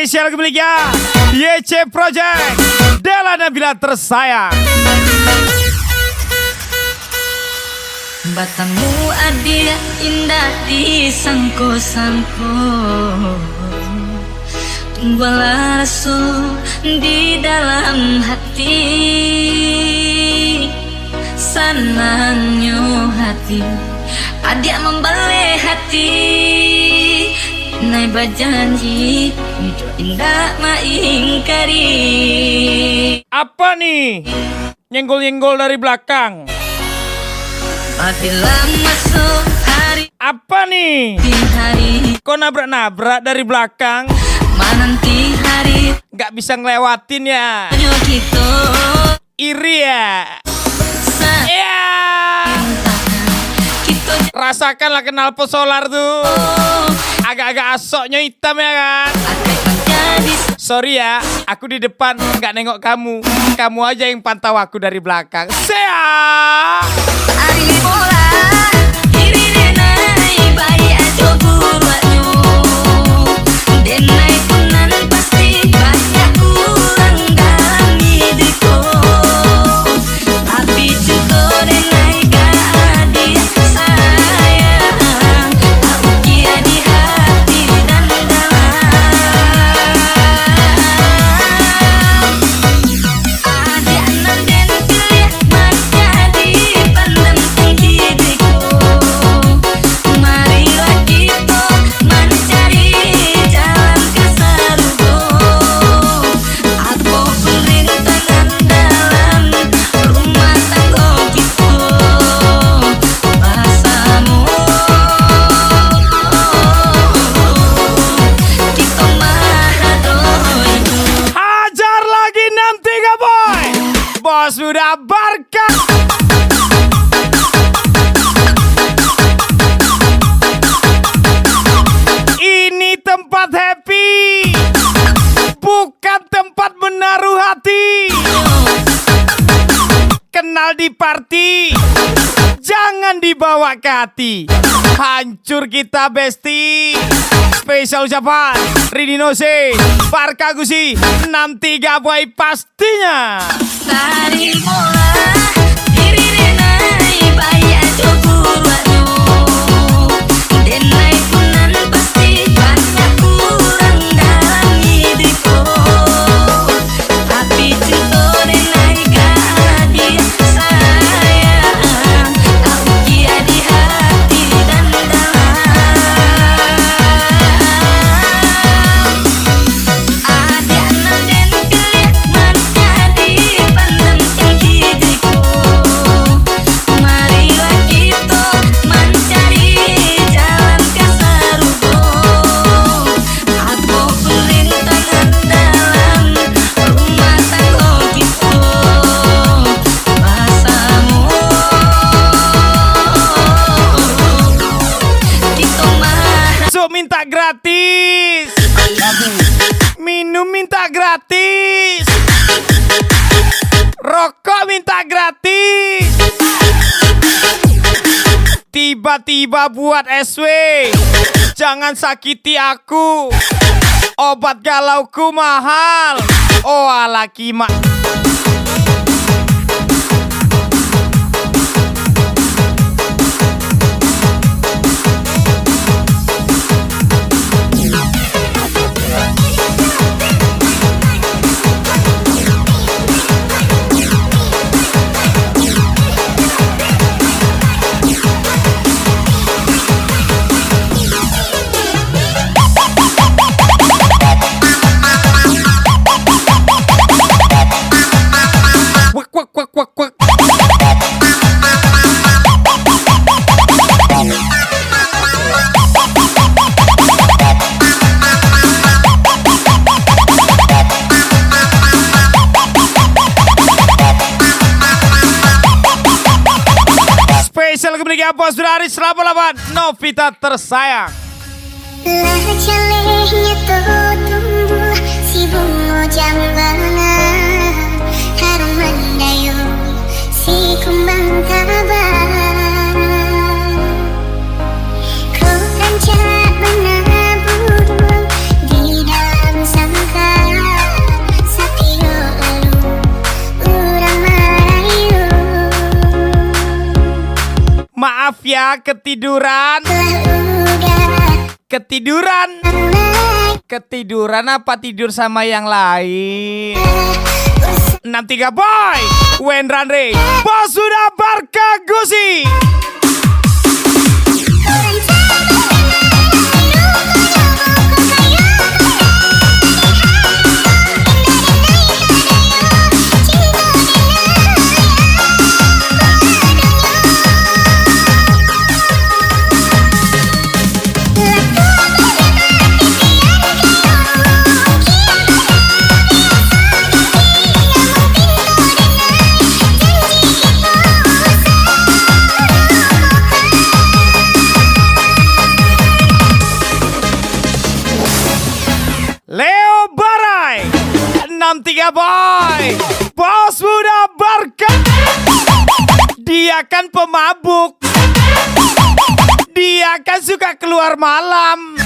Spesial kembalinya YC Project Della Nabila tersayang. Batamu adil indah disangko-sangko, tunggulah rasul di dalam hati. Senangnya hati adik membeli hati, naik berjanji hidup indah maingkari. Apa nih? Nyenggol-nyenggol dari belakang. Apabila masuk hari, apa nih? di hari, Kok nabrak-nabrak dari belakang? menanti hari Gak bisa ngelewatin ya? yo kita Iri ya? Ya. kita Rasakanlah knalpot solar tuh. Agak-agak asoknya hitam ya kan? akan jadi Sorry ya, aku di depan nggak nengok kamu. Kamu aja yang pantau aku dari belakang. Sehat. hari bola diri denai bayi aja buruanyo denai punan pasti banyak kurang dalam hidupku, tapi juga denai gadis sayang aku kia di hati dan dalam adik anak dan kuliah masa dipandang tinggi diriku. Marilah kita mencari jalan ke surga. Aku perintangan dalam rumah tangga kita. Bahasamu kita maha doidu. Hajar lagi 63 boy. Bos sudah Barca. Ini tempat happy, bukan tempat menaruh hati. Kenal di party, jangan dibawa ke hati. Hancur kita besti. Spesial ucapan Rini Nose, Barca Gusi 63 boy pastinya. Dari bola diri denai bayi aja buruanyo denai punan pasti banyak kurang dalam hidupku, tapi juga denai gadis sayang aku kia di hati dan dalam adik anak dan kuliah masa dipandang tinggi diriku. Marilah kita mencari jalan ke surga. Aku perintangan dalam rumah tangga kita. Bahasamu kita maha So minta gratis, minum minta gratis, rokok minta gratis. Tiba-tiba buat SW, jangan sakiti aku. Obat galauku mahal. Oh ala kimak. Wak wak wak wak wak. Spesial kemudian bos dari 88 Novita tersayang. Lah jalehnya tumbuh si bunga jambana, harum mendayu si kumbang tabah. Kau rancak menabur di dalam sang Maaf ya, ketiduran. Ketiduran. Ketiduran apa tidur sama yang lain? 63 Boy, Wendran Ray, Bos sudah berkegusi. Leo Barai, 63 Boy, Bos muda berkat. Dia kan pemabuk, dia kan suka keluar malam,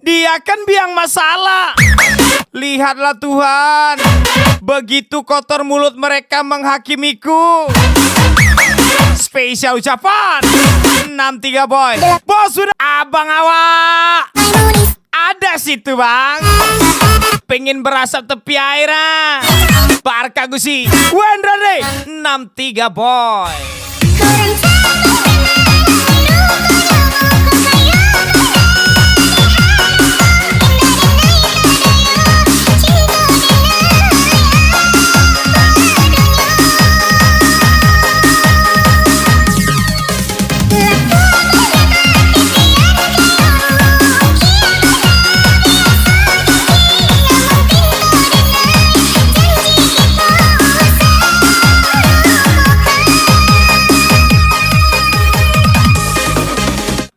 dia kan biang masalah. Lihatlah Tuhan, begitu kotor mulut mereka menghakimiku. Spesial ucapan 63 Boy, Bos sudah. Abang awak ada situ bang, pengen berasap tepi air ah. Barka Gusi, Wendran Ray, 63 Boy.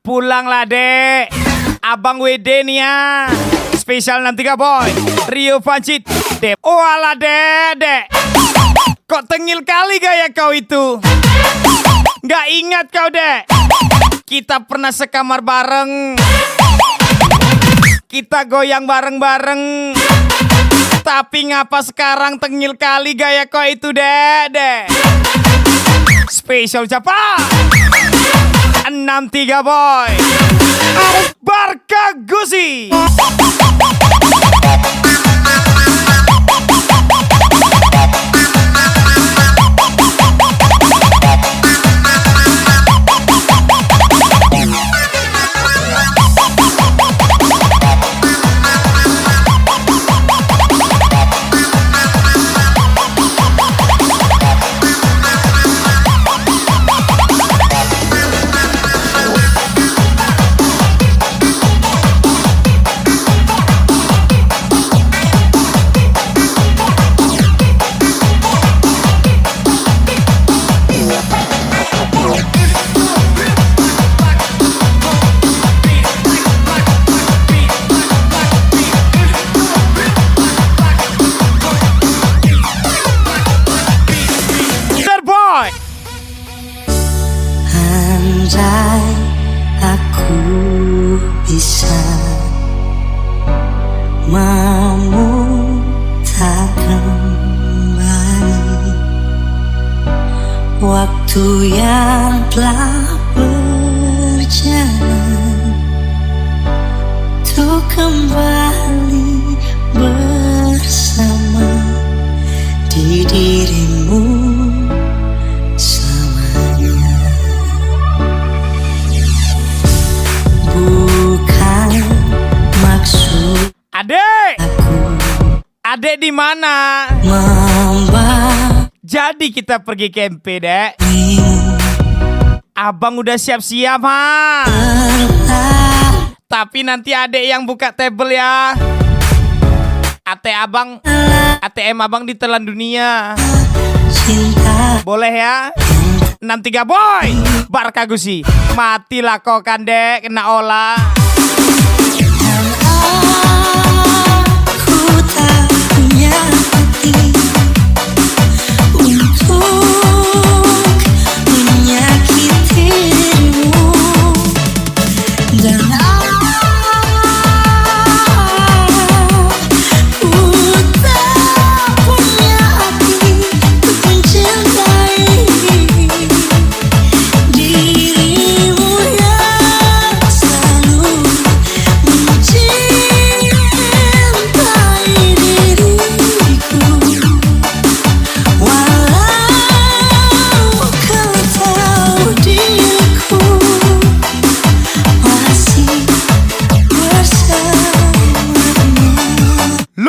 Pulanglah dek, abang WD nih ya. Spesial 63 Boy, Rio Pancit, Dep. Oh alah dek, kok tengil kali gaya kau itu. Gak ingat kau dek, kita pernah sekamar bareng, kita goyang bareng-bareng. Tapi ngapa sekarang tengil kali gaya kau itu dek. Spesial ucapan 63 Boy, Barka Gusi. Andai aku bisa memutar kembali waktu yang telah berjalan, untuk kembali bersama di dirimu selamanya. Bukan maksud Adek, aku adek di mana? membawa Jadi kita pergi kempe dek. Abang udah siap-siap ha. Tapi nanti adek yang buka table ya. ATM abang ditelan dunia. cinta. Boleh ya? 63 Boy, Barka Gusi. Matilah kau kan dek, kena olah. Aku tak punya hati untuk menyakitimu, dan aku tak punya hati untuk mencintai dirimu.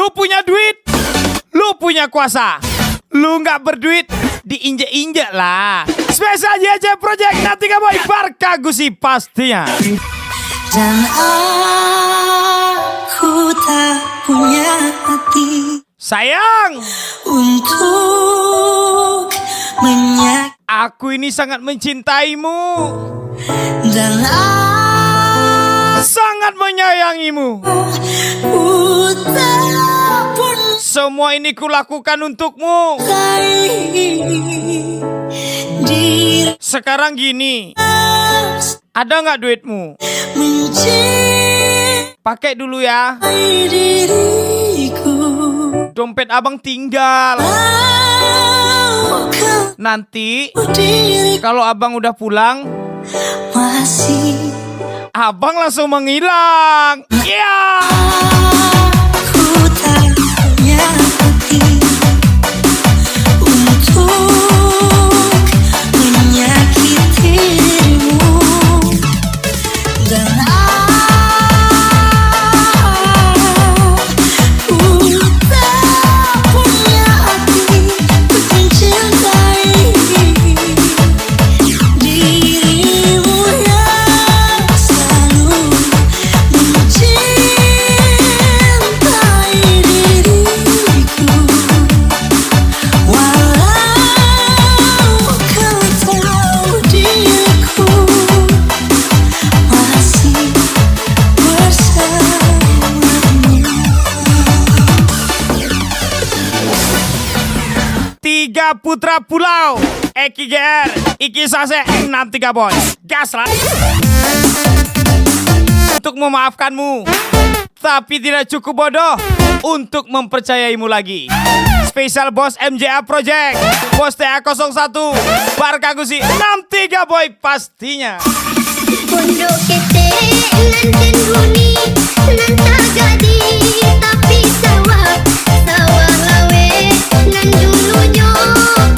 Lu punya duit, lu punya kuasa. Lu nggak berduit, diinjek-injek lah. Spesial YJ Project Nantiga Boy Barkagusi pastinya. Dan aku tak punya hati Sayang, untuk aku ini sangat mencintaimu dan sangat menyayangimu. aku tak pernah Semua ini kulakukan untukmu. diri Sekarang gini, ada nggak duitmu? mencintai Pakai dulu ya. diriku. Dompet abang tinggal. Maukah Nanti diri kalau abang udah pulang, masih abang langsung menghilang. Ya. aku tak punya hati untuk menyakiti dirimu dan aku tak punya hati untuk mencintai dirimu yang selalu mencintai diriku walau kau tahu diriku masih bersamamu. Tiga putra pulau, Eki GR, Iki Sase, Nantiga Boy. Gas lah. Untuk memaafkanmu, tapi tidak cukup bodoh untuk mempercayaimu lagi. Spesial Bos MJA Project, Bos TA01, Barkagusi, Nantiga Boy pastinya. Pondok kete nanten huni nan tagadi tapi sawah sawah lawe nan dulunya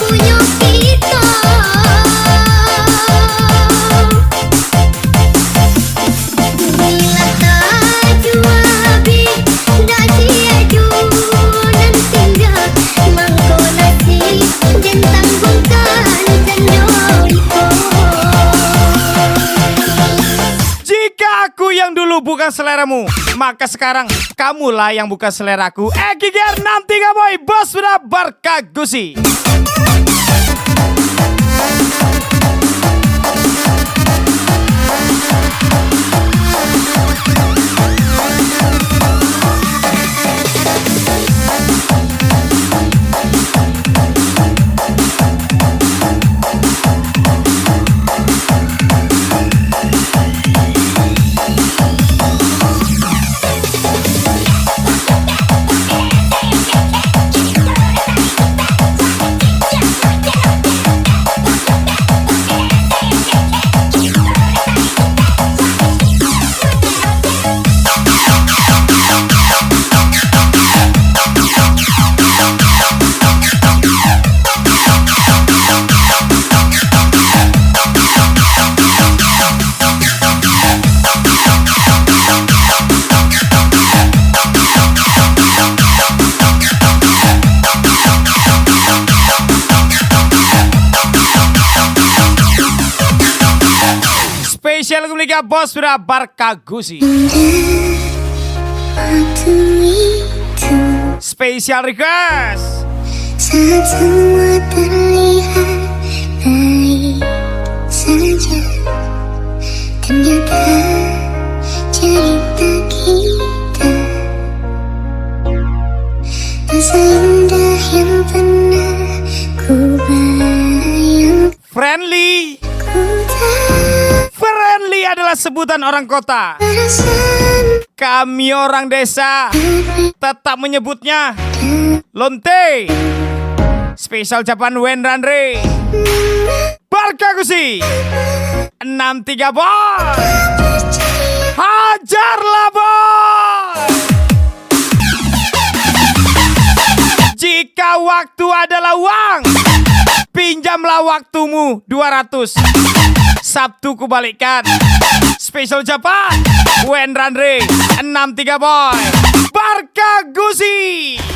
punya kita bila tak juabi dah aju nan tinggal mangko nasi jentang bungkan jendolito. Jika aku yang dulu bukan seleramu, maka sekarang kamulah yang bukan seleraku. Eki GR, Nantiga Boy, Bos sudah Barkagusi. Spesial Liga Bos sudah Barkagusi. Waktu itu Spesial request saat semua terlihat baik saja, ternyata cerita kita tak seindah yang pernah ku bayangkan. Friendly. Ku tak Friendly adalah sebutan orang kota. perasan Kami orang desa tetap menyebutnya Lonte. Spesial Japan Wenranre Barkagusi 63 Boy. Hajarlah boy. Jika waktu adalah uang, pinjamlah waktumu 200. Sabtu kubalikkan. Spesial Japan Wenranre 63 Boy. Arka Gusi.